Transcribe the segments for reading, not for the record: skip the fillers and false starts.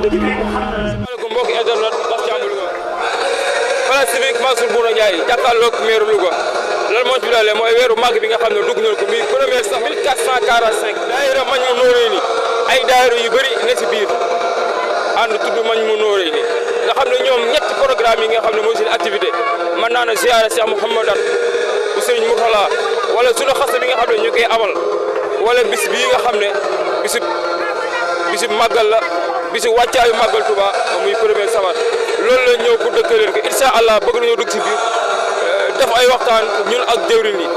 asalaamaaleykum mbokki internet Bass Thiam Louga place civique Mansour Bouna Ndiaye jàkkaarloog maire Louga lan moo ci dalee mooy weeru màgg bi nga xam ne dugg nañ ko muy premier sax 1445 daayira Majmahun Nurayni ay daayira yu bëri ne ci biir ànd tudd Majmahun Nurayni nga xam ne ñoom ñetti programme yi nga xam ne mooy seen activité mën naa ne ziyaara Cheikh Mouhamadan bu Serigne Mourtala wala sunu xas bi nga xam ne ñu koy amal wala bis bii nga xam ne bisub màggal la bisu wàccaayu màggal Touba muy premier safar loolu la ñëw pour dëkk leen ko incha allah bëgg nañoo dugg si biir def ay waxtaan ñun ak jëwriñ yi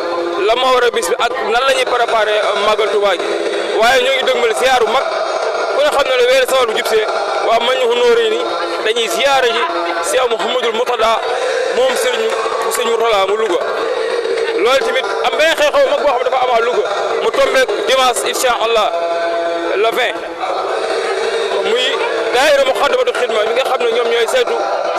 la ma war a bis bi ak nan la ñuy préparé màggal Touba gi waaye ñoo ngi dëgmal ziyaaru mag ku nga xam ne la weeru safar bu jubsee waa Majmahun Nurayni dañuy ziyaara ji Cheikh Mouhamadul Mourtada moom Serigne Mourtala mu Louga loolu tamit am benn xew-xew mag boo xam ne dafa amaa Louga mu tombeek dimanche incha allah le 20 muy daayira Moukhaddamatoul Khidma mi nga xam ne ñoom ñooy saytu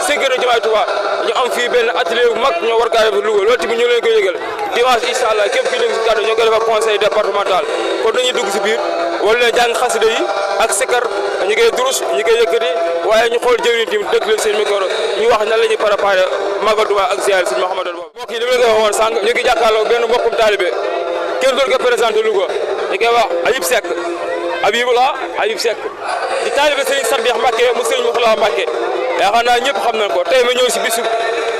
sécurité jumaay Touba ñu am fii benn atelier bu mag ñoo war kaa def Louga loolu tamit ñu leen koy yëgal dimanche incha allah képp kii dégg si kàddu ñoo koy defar conseil départemental kon dañuy dugg si biir wala leen jàng xasida yi ak sikar ñu koy durus ñu koy yëkkati waaye ñu xool jëwriñ tamit dëkk leen seen micro ñu wax nan la ñuy préparé Magal Touba ak ziyaar Sëñ Mouhamadan boobu mbokk yi li ma la ko waxoon sànq ñu ngi jàkkaarloo benn mbokkum taalibe kenn doon ko présenté Louga ñu koy wax Ayib Seck Ayib Seck di taalibe Serigne Sadikh Mbacké mu Serigne Mourtala Mbacké yaakaar naa ñëpp xam nañ ko tey ma ñëw si bisu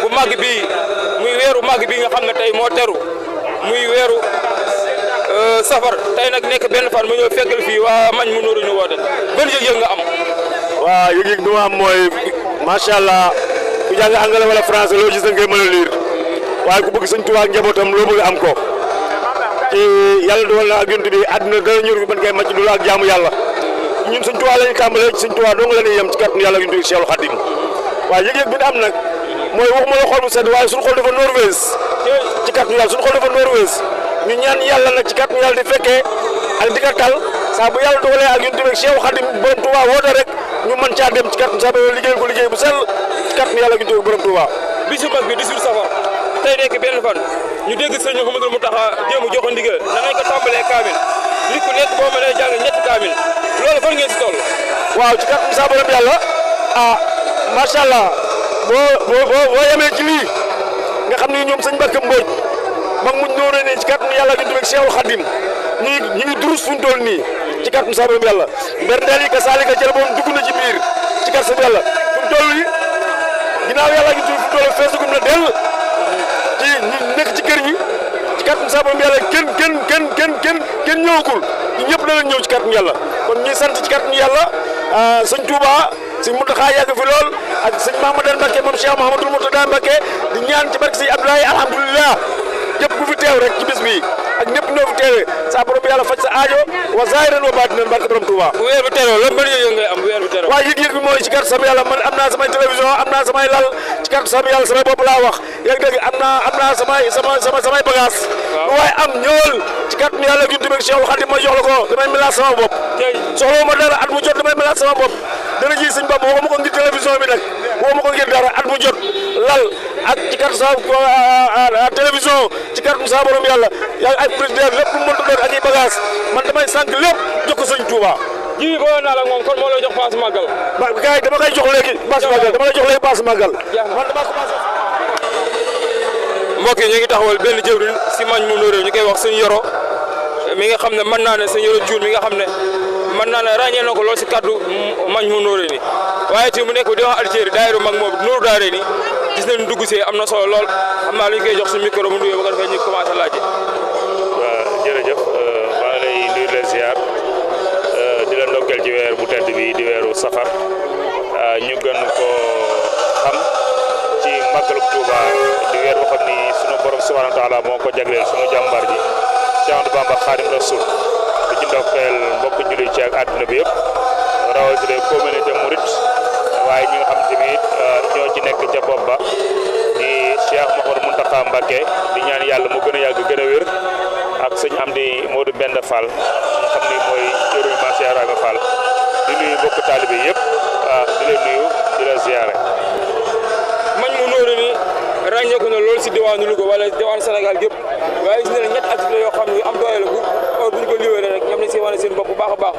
bu màgg bii muy weeru màgg bii nga xam ne tey moo teru muy weeru safar tey nag nekk benn fan ma ñëw fekkal fii waa Majmahun Nurayni woote ban yëg-yëg nga am. waaw yëg-yëg bi ma am mooy macha allah ku jàng anglais wala français loo gis da ngay mën a lire waaye ku bëgg Sëñ Tuubaa ak njabootam loo bëgg am ko ci yàlla dogal na ak yonent bi àdduna dara ñor bi ban koy màcc dul ak jaamu yàlla. ñun Sëñ Tuubaa la ñu tàmbalee ci Sëñ Tuubaa dong la ñuy yem ci kàttanu yàlla yu Cheikhul Khadim waaye yëg-yëg bi am nag mooy waxuma la xol bu sedd waaye suñu xol dafa Norvège ci kàttanu yàlla suñu xol dafa Norvège ñu ñaan yàlla nag ci kàttanu yàlla di fekkee ak di ko tal saa bu yàlla dogalee ak yonent bi Cheikhul Khadim borom Touba woote rek ñu mën caa dem ci kàttanu saa ba liggéey ko liggéey bu sell ci kàttanu yàlla yu borom Touba. bisu mag bi 18 safar tey nekk benn fan ñu dégg Sëñ Mouhamadou Mountakha jéem a jox ndigal na nañ ko tàmbalee kaamil nit ku nekk boo mënee jàng ñetti kaamil loolu fan ngeen si toll. waaw ci kàttanu saa borom yàlla macha allah boo yemee ci lii nga xam ni ñoom sëñ Mbacke Mbodj mag mu ñëw ne ci kàttanu yàlla ñu tuddee Cheikhul Khadim ñu ngi durus fu ñu toll nii ci kàttanu saa borom yàlla berndeel yi ka saalika jël boom dugg na ci biir ci kàttanu yàlla fu mu toll nii ginnaaw yàlla ñu tudd fu mu toll feesagum na dell ci ñi nekk ci kër ñi ci kàttanu saa borom yàlla kenn ñëwagul ñun ñëpp danañ ñëw ci kàttanu yàlla kon ñuy sant ci kàttanu yàlla sëñ Touba sëñ Mountakha yàgg fi lool ak sëñ Mouhamadan Mbacké moom Cheikh Mouhamadoul Mourtada Mbacké di ñaan ci barke sëñ Abdoulaye alhamdulilah ñëpp ku fi teew rek ci bis bi ak ñëpp ñoo fi teewee saa borom yàlla faj sa aajo wa zaahiran wa baatinan barke borom Touba. bu weer bi teroo lan ban yëg ngay am bu weer bi teroo. waaw yëg-yëg bi mooy ci kàttu sama yàlla man am naa samay télévision am naa samay lal ci kàttu sama yàlla samay bopp laa wax yaa ngi dégg am naa samay bagage waaye am ñëwal ci kàttu yàlla gi tamit Cheikhul Khadim ma jox la ko damay melaat sama bopp soxla ma dara at mu jot damay melaat sama bopp dana ji sëñ Bamba waxuma ko ngir télévision bi nag waxuma ko ngir dara at mu jot lal ak ci kàttu sa télévision ci kàttu sa borom yàlla yaa ay président lépp lu mu mënta doon ak ay bagage man damay sànq lépp jox ko sëñ Touba. ji bi boo naa la moom kon moo lay jox paas màggal. gars yi dama koy jox léegi paas màggal dama lay jox léegi paas màggal man dama commencé. mbokk yi ñu ngi taxawal benn jëwriñ si Majmahun Nurayni ñu koy wax sëñ Yoro mi nga xam ne mën naa ne sëñ Yoro Diouf mi nga xam ne mën naa ne ràññee na ko lool si kaddu Majmahun Nurayni waaye te mu nekk di wax Algérie daayira mag moom Nuuru Daarayni gis nañu dugg see am na solo lool xam naa lu ñu koy jox suñu micro mu nuyoo ba ko defee ñu commencé laajte. waaw jërëjëf maa ngi lay nuyu leen ziar di la ndokkeel ci weer bu tedd bi di weeru safar ñu gën ko xam ci màggalu Touba di weer boo xam ni sunu borom subhanahu wa taala moo ko jagleel sunu jàmbaar ji Cheikh Ahmadou Bamba Khadim Rasoul di ci ndokkeel mbokk jullit ci ak àdduna bi yëpp rawatina communauté mouride Touba di Cheikh Mouhamadou Mountakha Mbacké di ñaan yàlla mu gën a yàgg gën a wér ak sëñ Amdi Modou Benda Fall nga xam ni mooy jëruñu Maam Cheikh Ibrahima Fall di nuyu mbokk taalibe yëpp di leen nuyu di la ziyaare. man mu nóoru ni ràññeeku na loolu si diwaanu Louga wala diwaanu Sénégal gépp waaye gis nañ ñett activité yoo xam ne am doole la bu ñu ko liwéere rek ñoom nañ si wane seen bopp bu baax a baax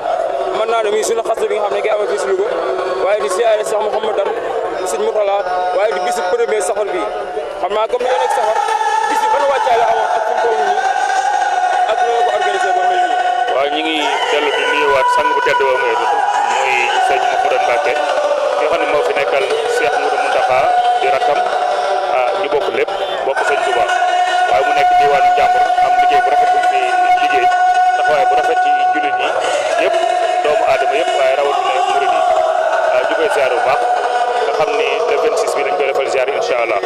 mën naa ne muy suñu xas bi nga xam ne ngay amee fii si Louga waaye di siyaare sax Mouhamadan sëñ Mourtala waaye di bisu premier safar bi xam naa comme ni nga nekk safar bis bi ban wàccaay la amoon ak fu mu toll nii ak noo ko organisé ba mel nii. waaw ñu ngi dellu di nuyuwaat sang bu tedd ba muy sëñ Mouhamadan Mbacké nga xam ne moo fi nekkal Cheikh Mouhamadou Mountakha di rakkam ñu bokk lépp bokk sëñ Touba waaye mu nekk diwaanu Njàmbur am liggéey bu rafet bu fi liggéey taxawaay bu rafet ci jullit ñi yëpp doomu aadama yëpp waaye rawatina murid yi ñu koy ziar bu baax nga xam ni le 26 bi dañ koy defal ziar incha allah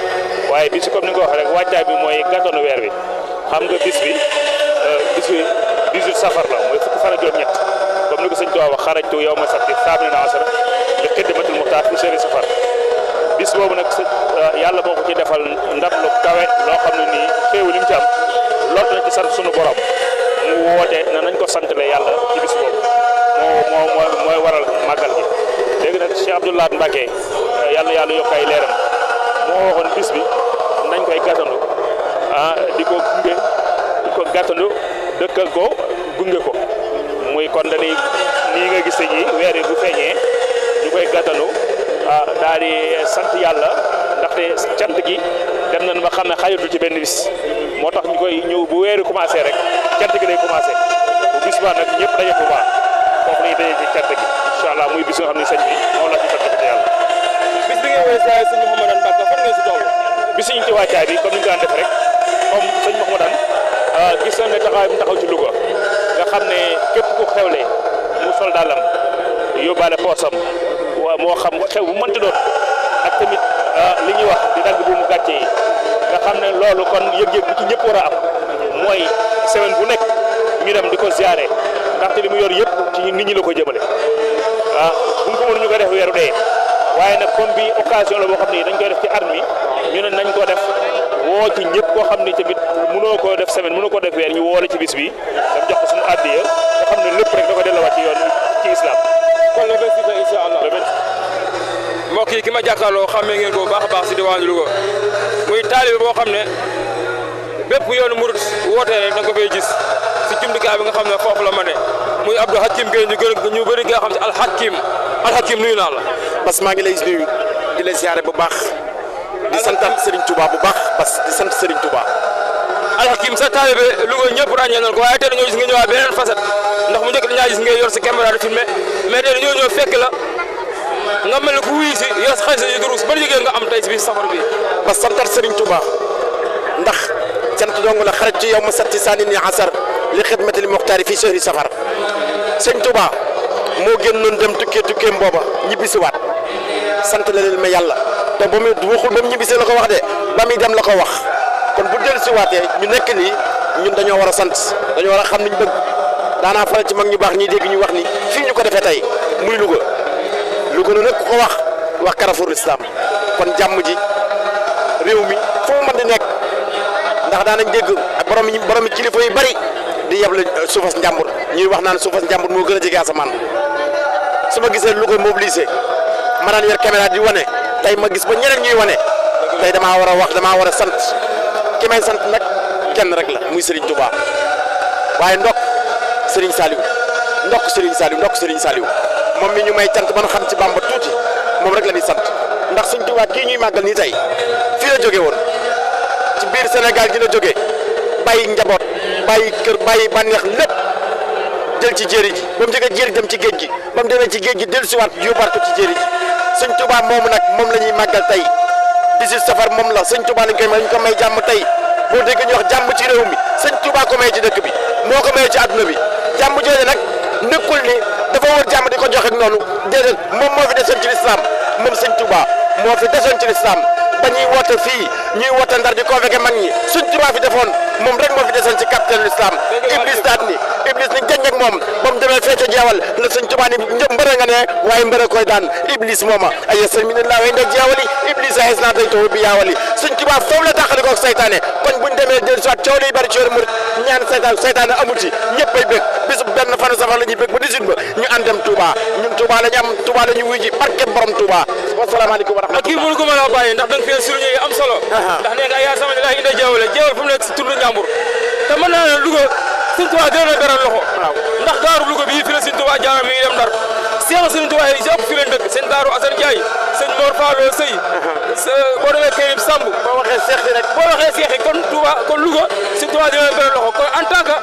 waaye bis comme ni nga ko waxee rek wàccaay bi mooy gàttanu weer bi xam nga bis bi 18 safar la mooy fukki fan ak juróom-ñett comme ni ko sëñ Touba wax xarajtu yawma sabti saamina asara li xidmatil muxtaar fi shahri safar bis boobu nag yàlla moo ko ci defal ndam lu kawe loo xam ne nii xéewu li mu ci am loolu nañ ci sant sunu borom mu woote na nañ ko santale yàlla ci bis boobu mooy waral màggal gi léegi nag Cheikh Abdou Lahad Mbacké yàlla yokk ay leeram moo waxoon bis bi nañ koy gàttandu di ko gunge di ko gàttandu dëkkal ko gunge ko muy kon dañuy nii nga gis ñi weer yi bu feeñee ñu koy gàttandu daal di sant yàlla ndaxte cant gi dem nañ ba xam ne xajatul ci benn bis moo tax ñu koy ñëw bu weeru commencé rek cant gi day commencé bu bis ba nag ñëpp daje bu baax foofu lañuy daje ci cant gi incha allah muy bis nga xam ne sëñ bi moom la ci sant ko ci yàlla. bis bi ngeen woowee saa sëñ Mouhamadan Mbacké fan ngeen si toll. bis ñu ci wàccaay bi comme ni ñu ko daan def rek comme sëñ Mouhamadan gis nañ ne taxawaay bu taxaw ci Louga nga xam ne képp ku xewle mu sol dàllam yóbbaale poosam moo xam xew bu mënti doon ak tamit li ñuy wax di dagg bu mu gàcce yi nga xam ne loolu kon yëg-yëg bu ci ñëpp war a am mooy semaine bu nekk ñu dem di ko ziare ndaxte li mu yor yëpp ci nit ñi la ko jëmale bu ko mënuñu ko def weeru dee waaye nag comme bi occasion la boo xam ne dañ koy def ci at mi ñu ne nañ ko def woo ci ñëpp koo xam ni tamit mënoo koo def semaine mënoo koo def weer ñu woole ci bis bi dam jox ko suñu addiya nga xam ne lépp rek da ko delluwaat ci yoon ci islam. kon le 26 incha allah mbokk yi ki ma jàkkaarloo xàmmee ngeen ko bu baax a baax si diwaanu Louga muy taalibe boo xam ne bépp yoonu murit wootee rek da nga ko fay gis si jumtukaay bi nga xam ne foofu la ma ne muy Abdou Hakim Gueye ñu bëri nga xam si Alhakim nuyu naa la. parce que maa ngi lay nuyu di la ziare bu baax di santal Serigne Touba bu baax parce que di sant Serigne Touba. Alhakim sa taalibe Louga ñëpp ràññee nañ ko waaye tey dañoo gis nga ñëwaat beneen facette ndax mu njëkk dañaa gis nga yor sa caméra di filmé mais tey dañoo ñëw fekk la nga mel ne ku wuyu si yor sa xaalis yu durus ba liggéey nga am tey si biir safar bi. ba santal Serigne Touba ndax cant dong la xarit ci yow ma satti sànni ni asar li xidmatil muxtaari fii shahri safar Serigne Touba moo génnoon dem tukkeem booba ñibbisiwaat sant la leen ma yàlla te ba mu waxul ba mu ñibbisee la ko wax de ba muy dem la ko wax kon bu dellusiwaatee ñu nekk nii ñun dañoo war a sant dañoo war a xam niñ bëgg daanaa faral ci mag ñu baax ñiy dégg ñu wax ni fii ñu ko defee tey muy Louga nag ku ko wax Carrefour Islam kon jàmm ji réew mi foo mën di nekk ndax daanañ dégg ak borom kilifa yu bari di yeble suufas njàmbur ñuy wax naan suufas njàmbur moo gën a jege asamaan su ma gisee Louga mobilisé ma daan yor caméra di wane tey ma gis ba ñeneen ñuy wane tey damaa war a sant ki may sant nag kenn rek la muy Serigne Touba waaye ndokk Serigne Saliou moom mi ñu may cant ba nu xam ci Bamba tuuti moom rek la ñuy sant ndax Serigne Touba kii ñuy màggal nii tey fii la jóge woon ci biir Sénégal gi la jóge bàyyi njaboot bàyyi kër bàyyi bànneex lépp jël ci jéeri ji ba mu jógee jéeri dem ci géej gi ba mu demee ci géej gi dellusiwaat yóbbaat ko ci jéeri ji Serigne Touba moomu nag moom la ñuy màggal tey 18 safar moom la Serigne Touba lañ ko may jàmm tey boo dégg ñu wax jàmm ci réew mi Serigne Touba ko may ci dëkk bi moo ko may ci àdduna bi jàmm jooju nag nekkul ni dafa war jàmm di ko joxe noonu déedéet moom moo fi desoon ci lislaam moom Serigne Touba moo fi desoon ci lislaam ba ñuy woote fii ñuy woote Ndar di convoqué mag ñi Serigne Touba fi defoon moom rek moo fi desoon ci capitaine l'islam Iblis daat ni Iblis ni jañ ak moom ba mu demee fee ca jeewal la sëñ Tuubaa ni mbëre nga ne waaye mbëre koy daan Iblis mooma ay sëñ mi ne laa way ndek jeewali Iblis a xes naa tay taw bi yaawali sëñ Tuubaa foofu la taxali ko saytaane kon buñ demee del soit coow liy bari ci yoonu murit ñaan saytaane amul ci ñëpp ay bëgg bisu benn fanu safar la ñuy bëgg ba 18 ba ñu ànd dem Touba ñun Touba la ñu am Touba la ñu wuy ji barke borom Touba wasalaamaaleykum wa rahmatulah. kii mënu ko mën a bàyyi ndax da nga fee souligné am solo. ndax nee nga yaa sama ne laa indi jeewale jeewal fu mu nekk si tund njàmbur te mën naa ne Louga Sëñ Touba gën a beral loxo. ndax daaru Louga bii fi la Sëñ Touba jaamam mi ngi dem Ndar Seex Sëñ Touba yi si ëpp fi leen dëkk seen daaru Assane Ndiaye sëñ Mor Fallo Sëy boo demee Kérib Samb boo waxee seex yi rek boo waxee seex yi kon Touba kon Louga Sëñ Touba dina leen beral loxo kon en tant que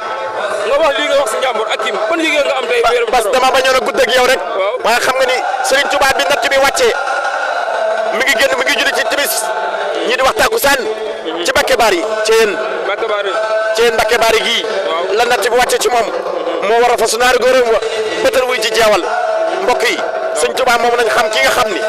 nga wax lii nga wax si njàmbur ak kim ban liggéey nga am tey parce que dama bañoon a gudd ak yow rek waaye xam nga ni Serigne Touba bi natt bi wàccee mi ngi julli ci timis ñi di wax takkusaan ci Mbacké Bari Thièyeen Mbacké Bari gii la natt bi wàccee ci moom moo war a fasu naari góoram wa bëtal wuy ji jeewal mbokk yi Serigne Touba moom nañ xam ki nga xam ni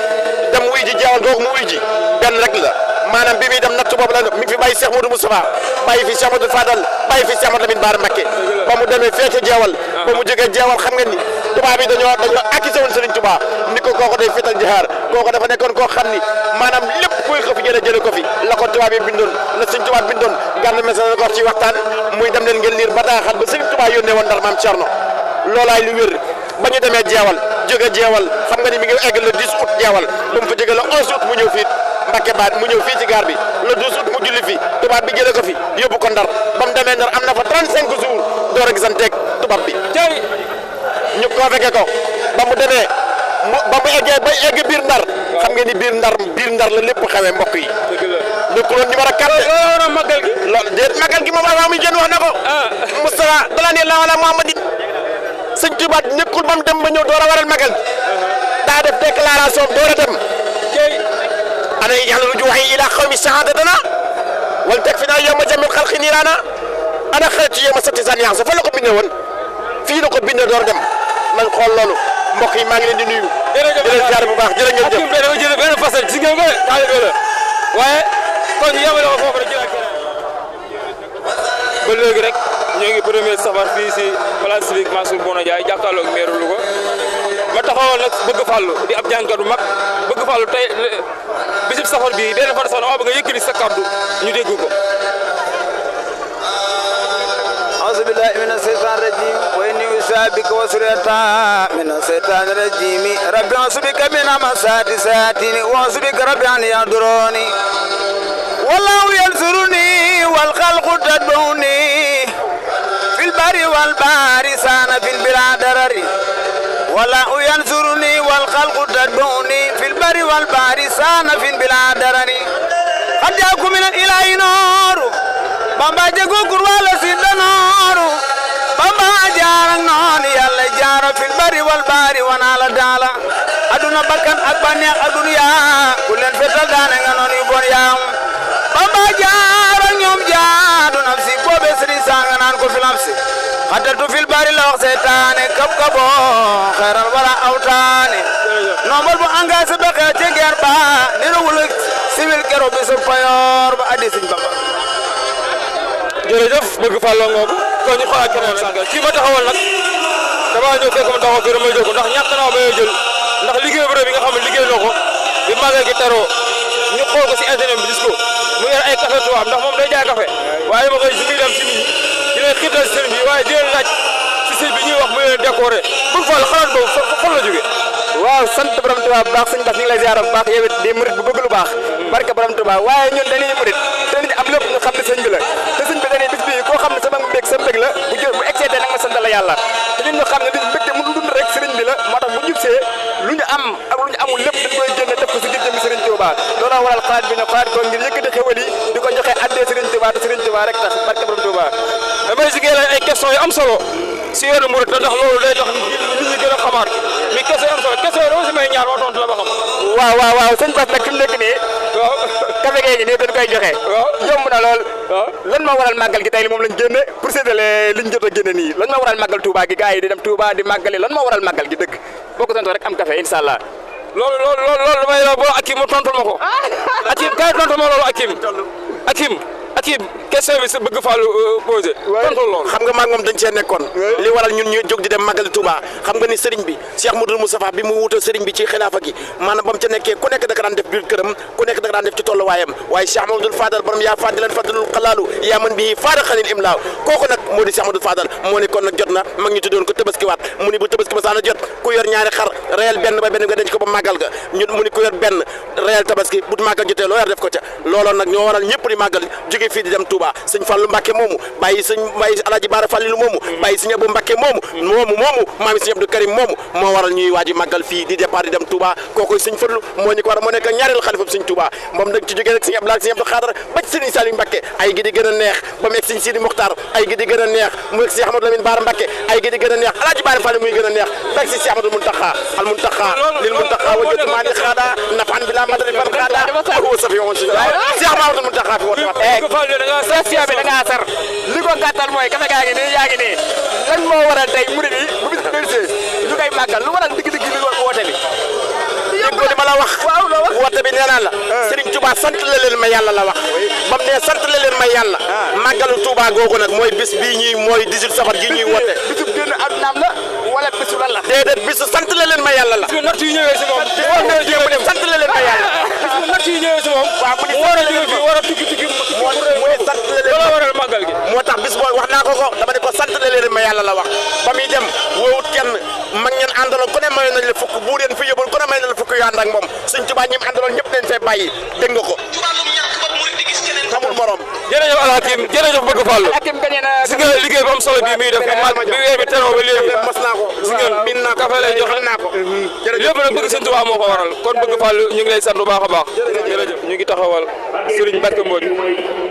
dem wuy ji jeewal googu mu wuy ji benn rek la maanaam bi muy dem natt boobu la mi ngi fi bàyyi Cheikh Modou Moustapha bàyyi fi Cheikh Modou Fadal bàyyi fi Cheikh Modou Lamine Bara Mbacké ba mu demee fee ca jeewal ba mu jógee jeewal xam nga ni tubaab bi dañoo accusé woon Serigne Touba ni ko kooku day fital jihaar kooku dafa nekkoon koo xam ni maanaam lépp kuy ko fi jële ko fi la ko tubaab yi bindoon la Serigne Touba bindoon gànn message ko ci waxtaan muy dem leen ngeen liir bataaxal ba Serigne Touba yónnee woon Ndar maam Thierno loolaay lu wér ba ñu demee jeewal jóge jeewal xam nga ni mi ngi egg le 10 août jeewal ba mu fa jóge le 11 août mu ñëw fii Mbacké Bari mu ñëw fii ci gaar bi le 12 août mu julli fi tubaab bi jëlee ko fi yóbbu ko Ndar ba mu demee Ndar am na fa 35 jours door a gisanteeg tubaab bi ñu convoqué ko ba mu demee ba mu eggee bay egg biir Ndar xam nga ni biir Ndar la lépp xewee mbokk yi nekkuloon numéro 4 loolu magal gi loolu déet magal gi moom avant muy jën wax na ko Moustapha dala ne la wala Muhammadin sëñ Tuubaa nekkul ba mu dem ba ñëw door a waral magal gi daa def déclaration door a dem ana yàlla rujuuhi ila qawmi shahadatana wal takfina yawma jamil xalqi niirana ana xeetu yawma sattisan yax sa fa la ko bindee woon fii la ko bindee door dem nañ xool loolu mbokk yi maa ngi leen di nuyu. jërëjëf di leen ziar bu baax jërë ngeen jëf. ak dafa jël benn facette si ngeen ko taalibe la waaye kon ñu yemale ko foofu rek jëlaat keneen ba léegi rek ñoo ngi premier safar fii si place civique Mansour Bouna Ndiaye jàkkaarloog meeru Louga ma taxawal nag bëgg fàllu di ab jàngat bu mag bëgg fàllu tey bisib safar bi benn fan sax ba nga yëkkati sa kàddu ñu dégg ko. أعوذ بالله من الشيطان الرجيم وإني أسابك وسريتا من الشيطان الرجيم ربي أعوذ بك من همزات الشياطين وأعوذ بك ربي أن يحضروني والله ينصرني والخلق تتبعني في البر والبحر سان في البلاد درري والله ينصرني والخلق تتبعني في البر والبحر سان في البلاد درري قد جاءكم من الإله نور Bamba jago kurwala sidda nooru Bamba jaarang noon Yàlla jaara fil bari wal bari wana la daala aduna bakkan ak baneex aduna ku leen fetal daane nga noon yu bon yaam Bamba jaarang ñoom jaadu nafsi boobe sëriñ sanga naan ko fi nafsi xatatu fil bari la wax seytaane kab kabo xeeral wala awtaane nombal bu engagé ba xeex ci guerre ba nirawul civil kero bi su payoor ba addi Sëriñ Bamba jërëjëf bëgg fàlloo ngoogu kon ñu xoolaat keneen rek kii ma taxawal nag damaa ñëw fekk ma taxaw fii damay jóg ndax ñàkk naa ba jël ndax liggéey bu rëy bi nga xam ne liggéey na ko bi màggal gi teroo ñu xool ko si internet bi gis ko mu yor ay café tubaab ndax moom day jaay café waaye dama koy si muy dem si nit ñi di leen xiirtal si sëriñ bi waaye di leen laaj si sëriñ bi ñuy wax mu leen décoré bëgg fàll xalaat boobu fan la jógee waaw sant borom Tuubaa bu baax sëñ Bass ñu ngi lay ziar bu baax yow it di murit bu bëgg lu baax barke borom Tuubaa waaye ñun dañuy murit te li ñu am lépp ñu xam ne sëñ bi la te sëñ bi dañuy bis bi koo xam ne sama mbég sa mbég la bu excédé nag ma sant la yàlla te ñun ñu xam ne liñ mbégte mënu dund rek sëriñ bi la moo tax bu jubsee lu ñu am ak lu ñu amul lépp dañ koy génne def ko si ngir jëmi sëriñ Tuubaa looloo waral xalaat bi ñu xalaat ko ngir yëkkati xéwal yi di ko joxe addee sëriñ Tuubaa te sëriñ Tuubaa rek tax barke borom Tuubaa damay si génne ay questions yu am solo si yoonu murit ndax loolu day tax nit ñi gën a xamaat mais question yu am solo question yi dama si may ñaar ma tontu la ba xam waaw sëñ Bass nag fi mu nekk nii waaw café gi nii dañ koy joxe yomb na lool lan moo waral màggal gi tey li moom lañ génne pour séddale liñ jot a génne nii lan moo waral màggal Touba gi gars yi di dem Touba di màggali lan moo waral màggal gi dëgg boo ko tontoo rek am café incha allah loolu damay la boo Akim mu tontul ma ko Akim kay tontul ma loolu Akim ak i question bi sa bëgg Fallou posé tontu loolu xam nga maag moom dañ cee nekkoon li waral ñun ñu jóg di dem màggali Touba xam nga ni sëriñ bi Cheikh Modou Moustapha bi mu wutal sëriñ bi ci xilaafa gi maanaam ba mu ca nekkee ku nekk da ka daan def biir këram ku nekk da ka daan def ci tolluwaayam waaye Cheikh Mamadou Fadal borom yaa faddi leen fadlul xalaalu yaa man bi faada xalil imlaaw kooku nag moo di Cheikh Mamadou Fadal moo ni kon nag jot na mag ñu tuddoon ko tabaskiwaat mu ni bu tabaski ma saana jot ku yor ñaari xar réel benn ba benn nga denc ko ba màggal ga ñun mu ni ku yor benn réel tabaski bu màggal jotee loo yor def ko ca looloon nag ñoo waral ñëpp di màggal jóge fii di dem Touba sëñ Fallou Mbacke moomu bàyyi Alaaji Baara Fallilu moomu bàyyi sëñ Abou Mbacke moomu maami sëñ Abdou Karim moomu moo waral ñuy waaji màggal fii di départ di dem Touba kookoy sëñ Fallou moo ñu ko war moo nekk ñaareel xalifa sëñ Touba moom nag ci jógee rek sëñ Abdou sëñ Abdou Khadar ba ci sëñ Saliou Mbacke ay gi di gën a neex ba mu egg sëñ Sidi Mokhtar ay gi di gën a neex mu egg si Ahmadou Lamine Baara Mbacke ay gi di gën a neex Alaaji Baara Fallilu muy gën a neex fekk si si Ahmadou Muntaxa al Muntaxa lil Muntaxa wajjatu maa di xaada nafan bi la madri fan xaada ko safi woon si Ahmadou Muntaxa fi woote question bi da ngaa sar li ko gàttal mooy kafe gaa ngi nii yaa ngi nii lan moo waral tey murid yi bu bis dellusee ñu koy màggal lu waral digg-digg li woote bi déggoo li ma la wax woote bi nee naa la Serigne Touba sant la leen ma yàlla la wax bam ne sant la leen ma yàlla màggalu Touba googu nag mooy bis bii ñuy mooy 18 safar gi ñuy woote bisu génn addunaam la wala bisu lan la déedéet bisu sant la leen ma yàlla la natt yi ñëwee si moom sant la leen ma yàlla natt yi ñëwee si moom waaw mu war a jóge fii war a tukki mu ne sant la leen loolu waral màggal gi moo tax bis boo wax naa ko dama ne ko sant la leen ma yàlla la wax ba muy dem woowut kenn mag ñeen àndaloon ku ne may nañ la fukk bu leen fi yóbbul ku ne may nañ la fukk yu ànd ak moom Sëñ Tuubaa ñim àndaloon ñëpp dañ fay bàyyi dégg nga ko xamul morom jërëjëf Alhakim jërëjëf bëgg Fallou Hakim gañe na si nga liggéey bu am solo bii muy def bi weer bi teroo ba léegi mas naa ko si ngeen min naa ko kafe lay joxe naa ko lépp nag bëgg Sëñ Tuubaa moo ko waral kon bëgg Fallou ñu ngi lay sant bu baax a baax jërëjëf ñu ngi taxawal Serigne Mbacke Mbodj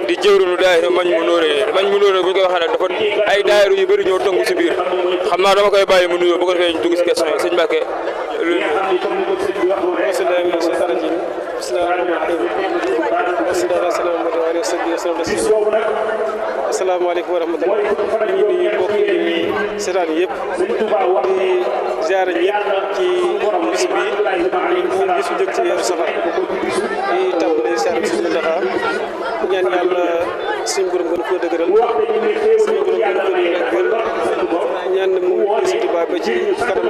di jëwriñu daayira mañ mu nóoree bu ñu koy waxee nag dafa ay daayira yu bëri ñoo tëngu si biir xam naa dama koy bàyyi mu nuyoo bu ko defee ñu dugg si question yi Sëñ Mbacke asalaamaaleykum wa rahmatulah ñu ngi mbokk yi seetaan yëpp di ziare ñëpp ci bis bi bisu njëkk ci weeru safar di tàmbali ziare si Muntaxa ñaan yàlla suñu borom gën koo dëgëral suñu borom gën koo dëgëral ñaan mu gis Tuubaa ba ci kanam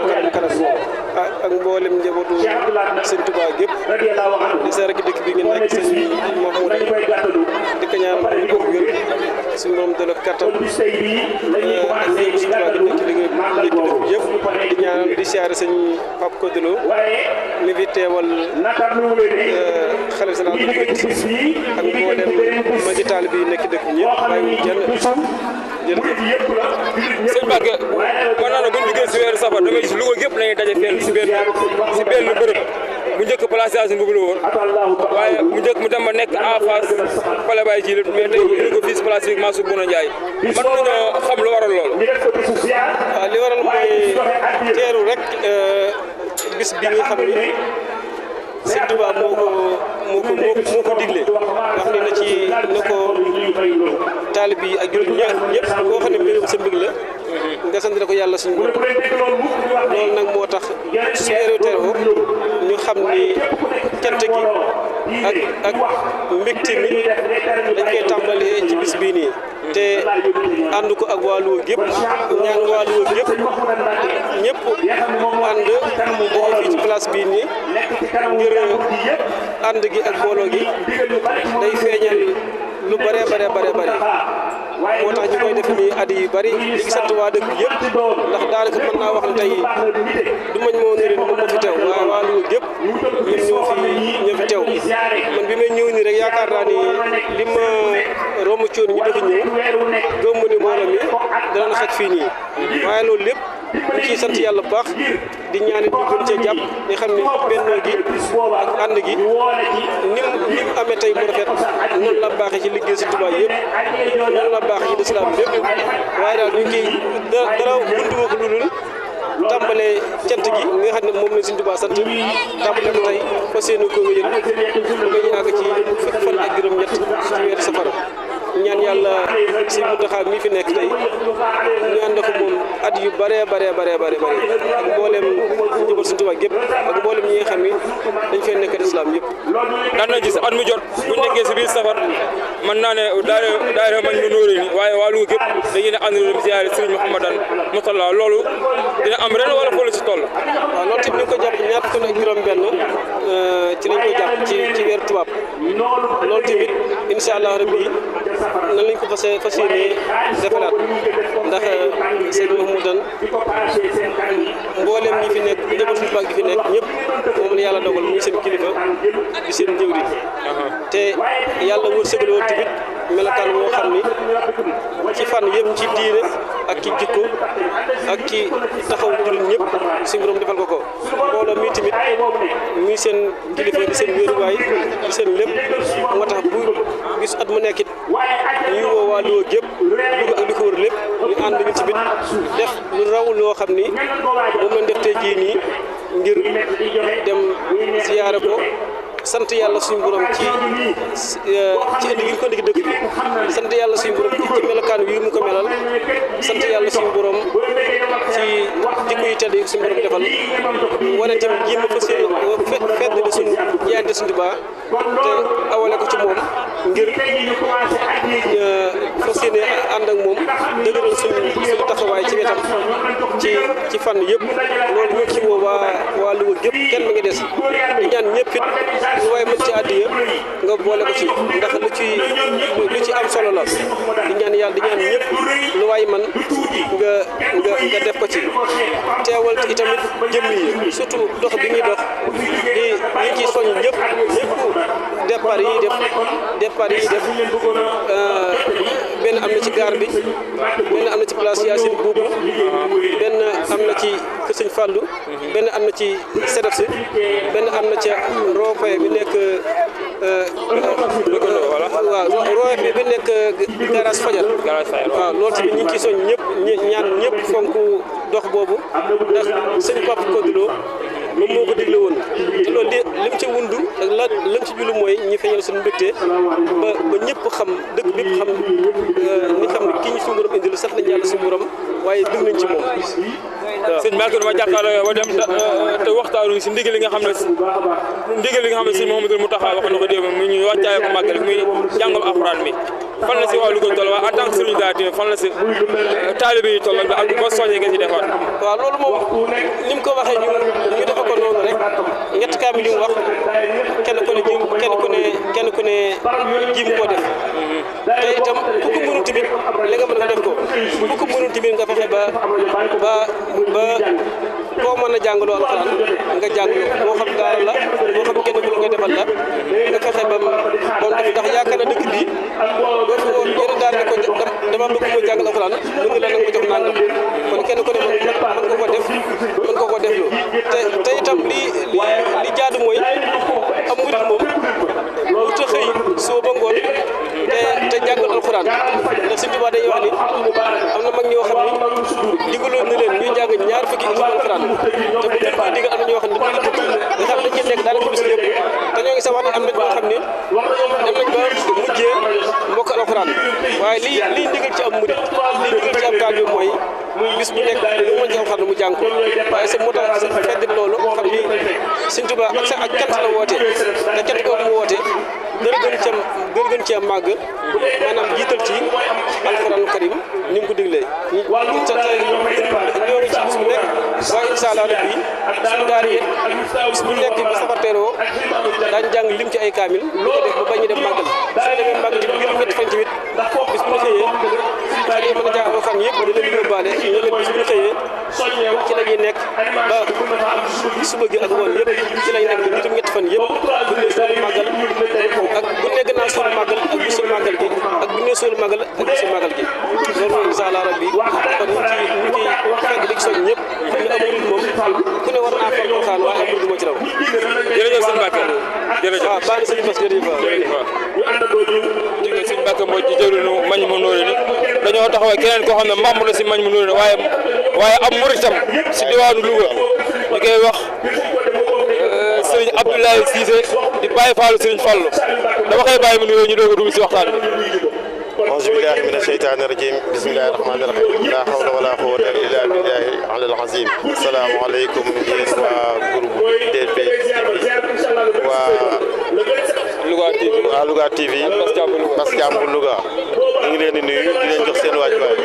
ak mboolem njabootu sëñ Tuubaa gépp di sa rek dëkk bi ngeen nekk sëñ Mahmoud di ko ñaan mu ko wér suñu borom dala kattan ak njabootu sëñ Tuubaa gi nekk ci liggéey bi yëpp di ñaan di siyaare sëñ Pape Kodelo mi fi teewal xalifa général bi ak mboolem magi taalibe bi nekk dëkk bi ñëpp bàyyi kenn jërëjëf sëñ Mbacke mën naa ne bu ñu duggee si weeru safar da ngay gis Louga gépp lañuy daje fenn si benn bërëb bu njëkk place Yacine boobu la woon waaye bu njëkk mu dem ba nekk en face Pale Baye ji mais tey ñu ko fii si place bi Mansour Bouna Ndiaye mën nañoo xam lu waral lool. waaw li waral mooy teeru rek bis bi nga xam ni Sëñ Tuubaa moo ko digle wax ni na ko taalib yi ak jullit ñëpp koo xam ne mbirum sa mbir la nga sant ko yàlla suñu borom loolu nag moo tax su weeru teroo ñu xam ni cant gi ak mbégte mi dañ koy tàmbalee ci bis bii nii te ànd ko ak waa Louga gépp ñaan waa Louga gépp ñëpp ànd daje fii ci place bii nii ngir ànd gi ak booloo gi day feeñal lu bare moo tax ñu koy def nii at yu bari di ngi sant waa dëkk yëpp ndax daanaka mën naa wax ne tey du mañ moo nëri moom moo fi teew waaye waa Louga gépp ñun ñoo fi teew man bi may ñëw nii rek yaakaar naa ni li ma romb coon ñu dafa ñëw gëmm ni mbooloo mi danañ xaj fii nii waaye loolu lépp ñu ciy sant yàlla bu baax di ñaanit ñu gën cee jàpp di xam ne bennoo gi ak ànd gi ni mu amee tey mu rafet noonu la baaxee ci liggéey si Tuubaa yëpp noonu la baaxee ci lislaam lépp waaye daal ñu ngi dara buntu ko lu dul tàmbalee cant gi nga xam ne moom la Sëñ Tuubaa sant tàmbale ko tey fas yéene ko wéyal ba ñu àgg ci fukki fan ak juróom-ñett ci weeru safar ñaan yàlla si Muntaxa mi fi nekk tey ñu ànd ko moom at yu bare ak mboolem njaboot Sëriñ Tuubaa gépp ak mboolem ñi nga xam ni dañ fay nekk islam yëpp. daan nañ gis at mu jot bu ñu nekkee si biir safar mën naa ne daayira mañ mu nóoree ni waaye waa Louga gépp dañuy ne ànd dem ziyaare Sëriñ Mouhamadan Moustapha loolu dina am ren wala foofu la si toll. waaw loolu tamit ñu ngi ko jàpp ñaar fukk ak juróom-benn ci lañ ko jàpp ci weer tubaab loolu tamit incha allah rabbi nan lañ ko fas yéenee defalaat ndax sëñ Mouhamadan mboolem ñi fi nekk njaboot Sëriñ Tuubaa gi fi nekk ñëpp moom la yàlla dogal muy seen kilifa di seen jëwriñ te yàlla wërsëgal woon tamit melokaan woo xam ni ci fànn yëpp ci diine ak ci jikko ak ci taxaw jullit ñëpp suñu borom defal ko mbooloo mi tamit muy seen kilifa di seen wéeruwaay di seen lépp moo tax bu bis at mu nekkit ñuy woo waa Louga gépp Louga ak li ko wër lépp ñu ànd ñu tamit def lu raw loo xam ni moom lañ def tey jii nii ngir dem ziyaare ko sant yàlla suñu borom ci indi gi ñu ko indi dëkk bi sant yàlla suñu borom ci melokaan wi mu ko melal sant yàlla suñu borom ci jikko yi tedd yi suñu borom defal wane tamit jéem a fas yéene fedd di suñu jaayante suñu Tuubaa te awale ko ci moom ngir fas yéene ànd ak moom dëgëral suñu taxawaay ci wetam ci fànn yëpp loolu ñu ci woo waa Louga gépp kenn nga des di ñaan ñëpp it lu waaye mën ci àddiya nga boole ko ci ndax lu ci am solo la di ñaan yàlla di ñaan ñëpp lu waay man nga def ko ci teewal itamit jëmm yi surtout dox bi ñuy dox di ñi ci soñ ñëpp départ yi def benn am na ci gaar bi benn am na ci place Yacine Boubou benn am na ci Kër Sëñ Fallou benn am na ci sedef si benn am na ca roofe bi nekk waaw roofe bi nekk garage Fajar waaw loolu tamit ñi ngi ciy soñ ñëpp ñaan ñëpp fonk dox boobu ndax sëñ Papa Kodilo moom moo ko digle woon te loolu lim ci wundu ak lam ci jullu mooy ñi feeñal suñu mbégte ba ñëpp xam dëkk bépp xam ni xam ne kii ñu suñu borom indil sax nañ yàlla suñu borom waaye dugg nañ ci moom waaw. sëñ Mbacke dama jàkkaarloo ba dem te waxtaanu si ndigal li nga xam ne sëñ Mouhamadou Mountakha wax na ko démb mu ñu wàccaay ko màggal muy jàngam alxuraan mi fan la si waa Louga toll waaye en tant que sëriñ daal fan la si taalibe yi toll ak ba soññee nga si defaat. waaw loolu moom ni mu ko waxee ñu defe ko noonu rek ñett kaamil yi mu wax kenn ku ne jiim koo def te itam ku ko mënul tamit li nga mën nga def ko ku ko mënul tamit nga fexe ba koo mën a jàngaloo alxuraan nga jàngaloo moo xam daara la moo xam kenn ku nga defal la nga fexe ba moom def ndax yaakaar na dëkk bi doo fi woon yéen daal ne ko dama bëgg moo jàngal alxuraan mu ngi la nag ma jox nangam kon kenn ku ne mën nga ko def loo te itam li jaadu mooy am murit moom lu ta xëy soo ba ngoon te jàngal alxuraan ndax Sëriñ Tuubaa dañuy wax ni am na mag ñoo xam ni digaloon na leen ñuy jàng ñaar fukki ismu alxuraan te bu ñu koy digal am na ñoo xam ne nga xam dañ ci nekk daanaka bis yëpp te ñoo ngi sax wax ne am na ñoo xam ne dem nañ ba mujjee mbokk alxuraan waaye lii ndigal ci am murit lii ndigal ci am taalibe bi mooy bis bu nekk lu mën ci alxuraan mu jàng ko waaye sa moo tax sa fedd loolu xam ni Sëriñ Tuubaa ak cant la woote te cant ko mu woote gën cee màgg maanaam jiital ci alxuraanu karim ni mu ko diglee ñoo ngi ci bis bu nekk waaye incha allah rabbi suñu daara yi bis bu nekk bu safarteeroo daañu jàng lim ci ay kaamil lu ko def ba bañ a dem màggal su demee màggal ci biir ñetti fan ci wit bis bu ñu xëyee xale yi mën a jàng alxuraan yëpp da leen yóbbaale ñu leen bis bu ñu xëyee ci la ñuy nekk ba suba gi ak woon yëpp ci lañ nekk nitum ñetti fan yëpp bu ne suul màggal ak bu ne gannaaw suul màggal ak bisu màggal gi ak bu ne suul màggal ak bisu màggal gi loolu moom incha allah rabbi kon ñu ci fekk di soñ ñëpp ñu amul moom ku ne war naa far alxuraan waaye amul moo ci raw. jërëjëf sëñ Mbacke jërëjëf waaw baax na sëñ Bass jërëjëf ñu ngi sëñ Mbacke mooy ci jëwriñu mañ mu nóori ni dañoo taxawal keneen koo xam ne membre la si mañ mu nóori ni waaye am muritam si diwaanu Louga ñu koy wax sëriñ Abdoulaye Cissé di bàyyi Fallou sëriñ Fallou dama koy bàyyi mu nuyoo ñu doog a dugg si waxtaan bi. auzu billahi mina sheytaani rajim bismillahi rahmaani rahim la hawla wala quwwata illa billahi alal azim asalaamaaleykum yéen waa groupe DP waa Louga TV Bass Thiam bu Louga ñu ngi leen di nuyu di leen jox seen wàccuwaay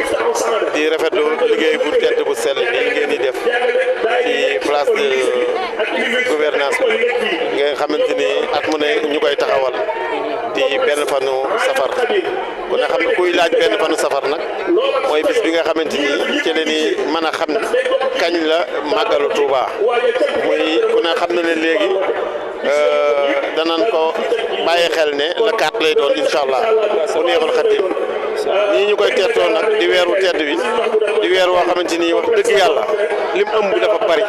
di rafetlu liggéey bu tedd bu sell bi ngeen di def ci place de gouvernance bi nga xamante ni at mu ne ñu koy taxawal di benn fanu safar ku ne xam ne kuy laaj benn fanu safar nag mooy bis bi nga xamante ni ci la ni mën a xam kañ la màggalu Touba muy ku ne xam na ne léegi danañ ko bàyyi xel ne le 4 lay doon incha allah bu neexul xatim nii ñu koy teertoo nag di weeru tedd bi di weer woo xamante ni wax dëgg yàlla lim ëmb dafa bari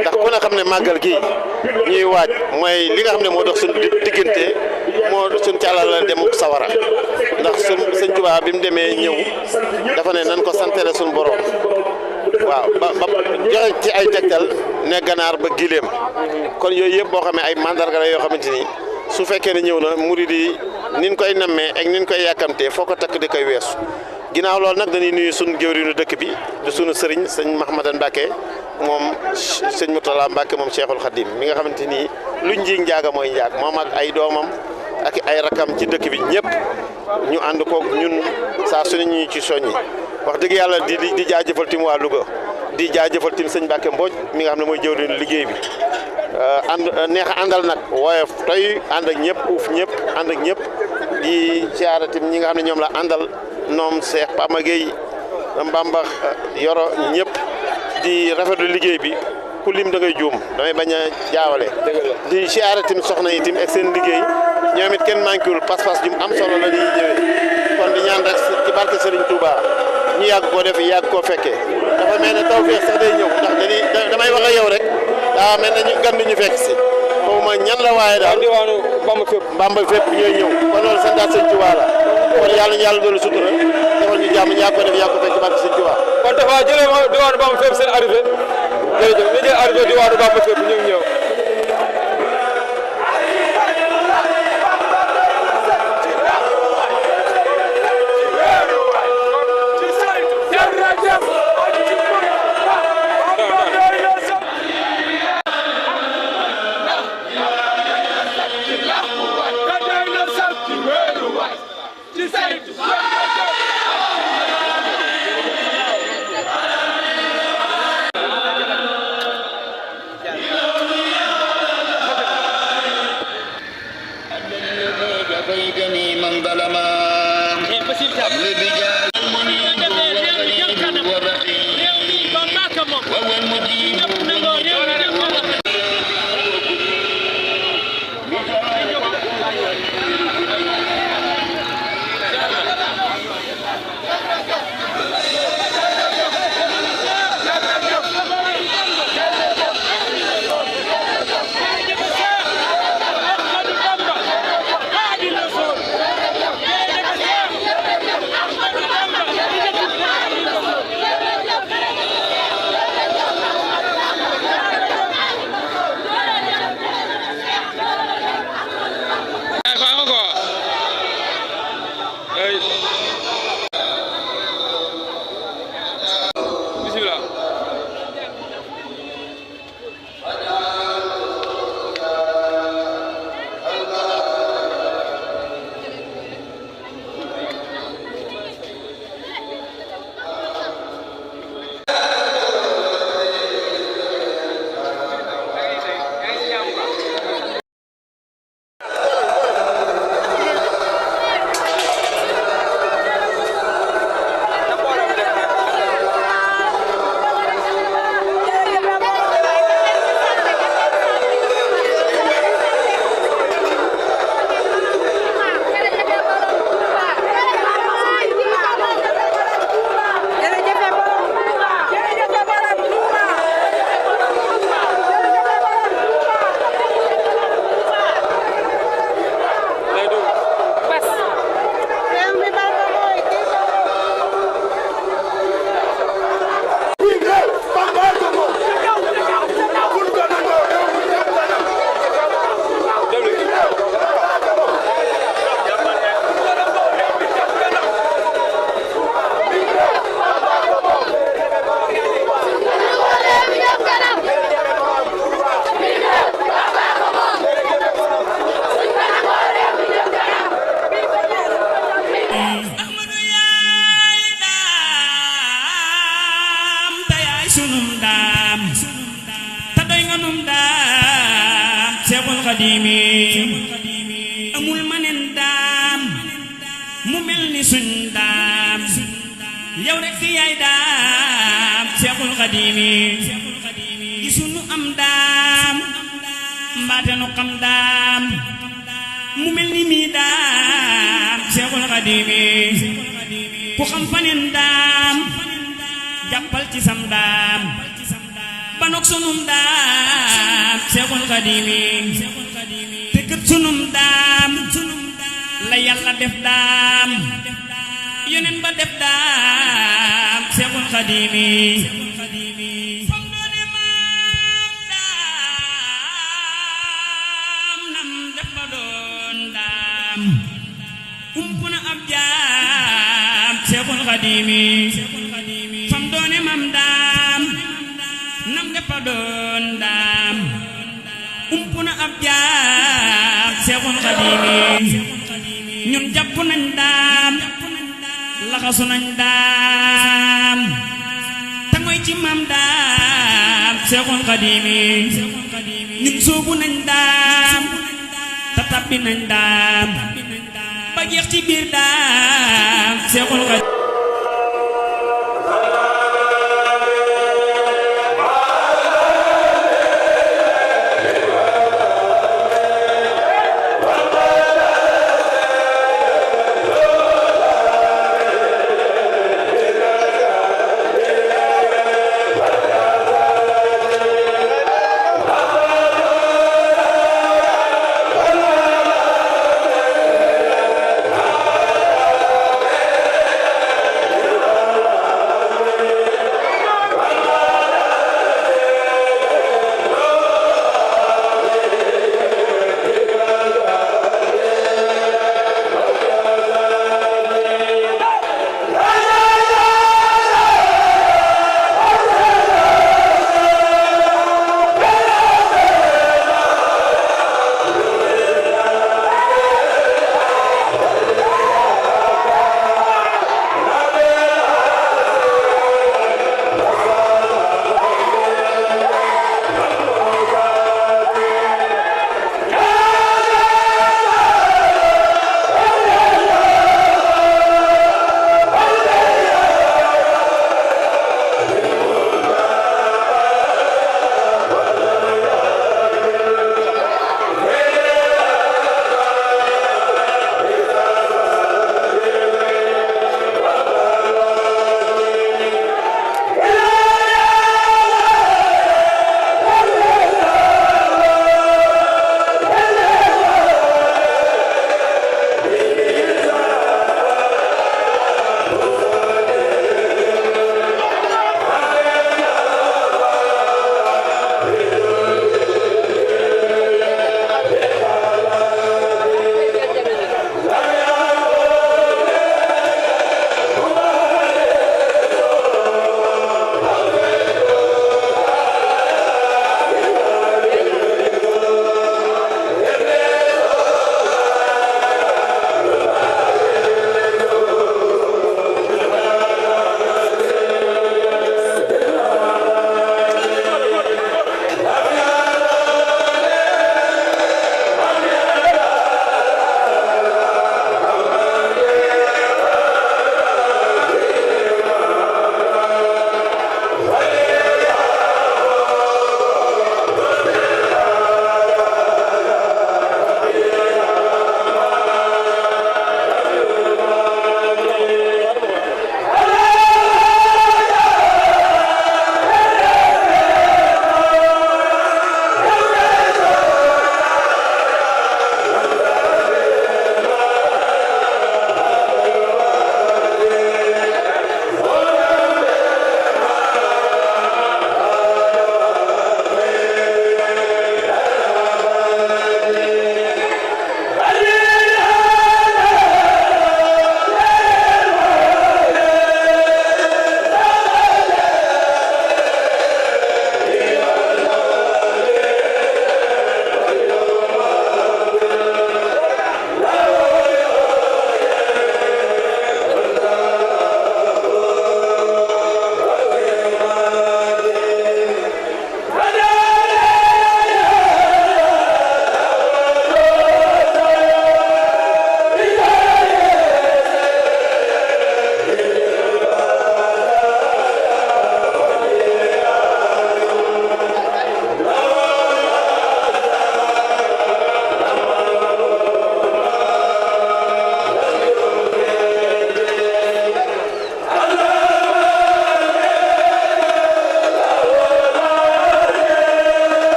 ndax ku ne xam ne màggal gii ñuy waaj mooy li nga xam ne moo dox suñu diggante moo suñ ci àllal la dem sawara ndax sëñ Tuubaa bi mu demee ñëw dafa ne nan ko santale suñu borom waaw ba joxe ci ay tegtal ne ganaar ba gileem kon yooyu yëpp boo xamee ay mandarga la yoo xamante ni su fekkee ne ñëw na murid yi nin koy nammee ak nin koy yàkkamtee foo ko takk di koy weesu ginnaaw loolu nag dañuy nuyu suñu jëwriñu dëkk bi di suñu sëriñ sëñ Mahamadan Mbacke moom sëñ Moutala Mbacke moom Cheikhul Khadim mi nga xamante ni luñ njiig njaaga mooy njaag moom ak ay doomam ak ay rakam ci dëkk bi ñëpp ñu ànd koog ñun saa su ne ñu ci soññi wax dëgg yàlla di jaajëfal tim waa Louga di jaajëfal tim sëñ Mbacke Mbodj mi nga xam ne mooy jëwriñu liggéey bi neex a àndal nag woyof toy ànd ak ñëpp uuf ñëpp ànd ak ñëpp di siyaare tim ñi nga xam ne ñoom la àndal ñoom Cheikh Pama Gueye Mbamba Yoro ñëpp di rafetlu liggéey bi ku lim da ngay juum damay bañ a jaawale di siyaare tim soxna yi tim ak seen liggéey ñoom it kenn manquéwul pas-pas ju am solo la ñuy ñëwee kon di ñaan rek ci barke Serigne Touba ñu yàgg koo def yàgg koo fekkee dafa mel ne tawfeex sax day ñëw ndax damay wax ak yow rek daa mel ne ñu gan ñu fekk si xaw ma ñan la waaye daal diwaanu Bamba fépp ñooy ñëw kon loolu santaat Sëñ Tuubaa la kon yàlla ñu yàlla doolu sutura defal ñu jàmm ñaa ko def yaa ko fekk barke Sëñ Tuubaa kon dafa jëlee ma diwaanu Bamba fépp seen arrivé jërëjëf ñu jël arrivé diwaanu Bamba fépp ñu ngi ñëw Ahmadu Bamba Xadimi amul maneen daam mu mel ni suñ daam yow rek yaay daam Seexul Xadimi gisunu am daam mbaate nu xam daam mu mel ni mii daam Seexul Xadimi ku xam faneen daam jàppal ci sam daam banok sunum daam Seexul Xadimi te kët sunum daam la Yàlla def daam yonen ba def daam Seexul Xadimi fam doone maam daam nam def ba doon daam umpuna ab jaam Seexul Xadimi fam doone maam daam nam def ba doon daam umpuna ab jaam Seexul Xadimi ñun jàpp nañ daam laxasu nañ daam te mooy ci maam daam Seexul Xadimi ñun soobu nañ daam te tabbi nañ daam ba jeex ci biir daam Seexul Xadimi